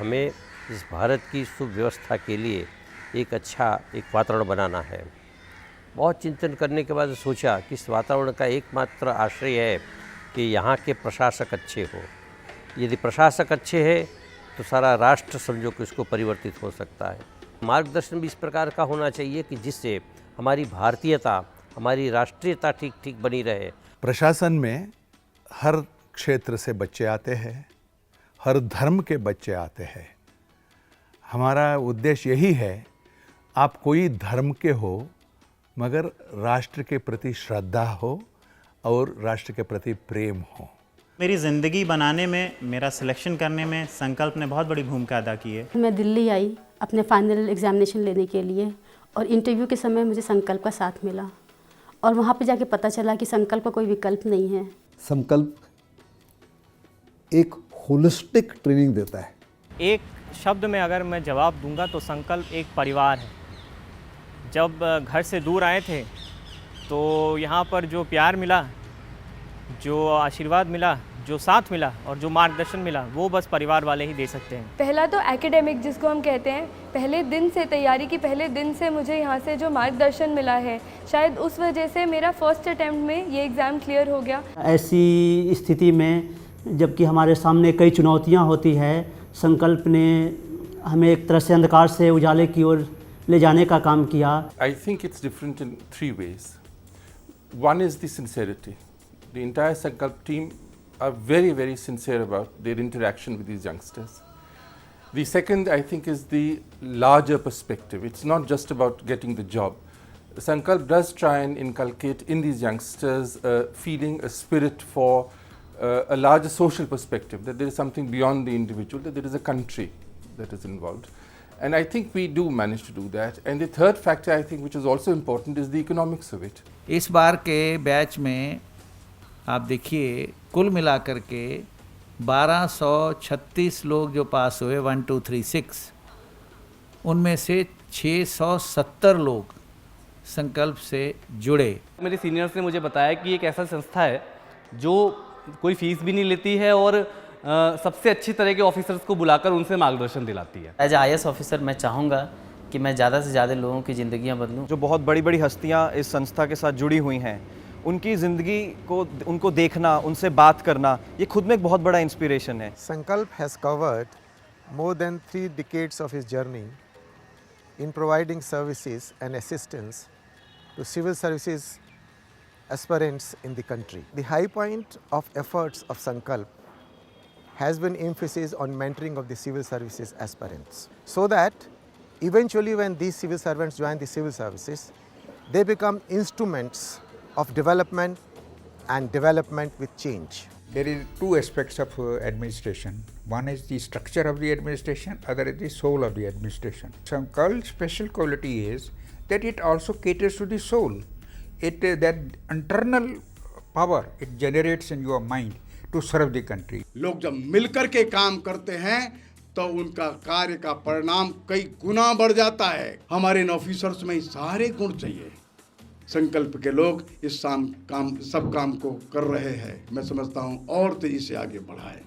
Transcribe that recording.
हमें इस भारत की सुव्यवस्था के लिए एक अच्छा एक वातावरण बनाना है। बहुत चिंतन करने के बाद सोचा कि इस वातावरण का एकमात्र आश्रय है कि यहाँ के प्रशासक अच्छे हो। यदि प्रशासक अच्छे हैं तो सारा राष्ट्र समझो कि उसको परिवर्तित हो सकता है। मार्गदर्शन भी इस प्रकार का होना चाहिए कि जिससे हमारी भारतीयता, हमारी राष्ट्रीयता ठीक ठीक बनी रहे। प्रशासन में हर क्षेत्र से बच्चे आते हैं, हर धर्म के बच्चे आते हैं। हमारा उद्देश्य यही है, आप कोई धर्म के हो मगर राष्ट्र के प्रति श्रद्धा हो और राष्ट्र के प्रति प्रेम हो। मेरी ज़िंदगी बनाने में, मेरा सिलेक्शन करने में संकल्प ने बहुत बड़ी भूमिका अदा की है। मैं दिल्ली आई अपने फाइनल एग्जामिनेशन लेने के लिए और इंटरव्यू के समय मुझे संकल्प का साथ मिला और वहाँ पे जाके पता चला कि संकल्प का कोई विकल्प नहीं है। संकल्प एक होलिस्टिक ट्रेनिंग देता है। एक शब्द में अगर मैं जवाब दूंगा तो संकल्प एक परिवार है। जब घर से दूर आए थे तो यहाँ पर जो प्यार मिला, जो आशीर्वाद मिला, जो साथ मिला और जो मार्गदर्शन मिला, वो बस परिवार वाले ही दे सकते हैं। पहला तो एकेडमिक जिसको हम कहते हैं, पहले दिन से तैयारी की, पहले दिन से मुझे यहाँ से जो मार्गदर्शन मिला है, शायद उस वजह से मेरा फर्स्ट अटेम्प्ट में ये एग्ज़ाम क्लियर हो गया। ऐसी स्थिति में जबकि हमारे सामने कई चुनौतियाँ होती है, संकल्प ने हमें एक तरह से अंधकार से उजाले की ओर ले जाने का काम किया। I think it's different in three ways. One is the sincerity. The entire Sankalp team are very, very sincere about their interaction with these youngsters. The second, I think, is the larger perspective. It's not just about getting the job. Sankalp does try and inculcate in these youngsters a feeling, a spirit for a larger social perspective, that there is something beyond the individual, that there is a country that is involved. And I think we do manage to do that. And the third factor, I think, which is also important, is the economics of it. इस बार के batch में आप देखिए कुल मिलाकर के 1236 लोग जो पास हुए, 1 2 3 6, उनमें से 670 लोग संकल्प से जुड़े। मेरे सीनियर्स ने मुझे बताया कि एक ऐसा संस्था है जो कोई फीस भी नहीं लेती है और सबसे अच्छी तरह के ऑफिसर्स को बुलाकर उनसे मार्गदर्शन दिलाती है। एज IAS ऑफिसर मैं चाहूँगा कि मैं ज़्यादा से ज़्यादा लोगों की ज़िंदगियाँ बदलूँ। जो बहुत बड़ी बड़ी हस्तियाँ इस संस्था के साथ जुड़ी हुई हैं, उनकी ज़िंदगी को, उनको देखना, उनसे बात करना, ये खुद में एक बहुत बड़ा इंस्पिरेशन है। संकल्प has covered more than 3 decades of his journey in providing services and assistance to civil services aspirants in the country. The high point of efforts of Sankalp has been emphasis on mentoring of the civil services aspirants, so that eventually when these civil servants join the civil services, they become instruments of development and development with change. There is two aspects of administration. One is the structure of the administration, other is the soul of the administration. Sankalp's special quality is that it also caters to the soul. That internal power it generates in your mind to serve the country. लोग जब मिलकर के काम करते हैं तो उनका कार्य का परिणाम कई गुना बढ़ जाता है। हमारे इन ऑफिसर्स में सारे गुण चाहिए। संकल्प के लोग इस सब काम को कर रहे हैं। मैं समझता हूँ और तेजी से आगे बढ़ाएं।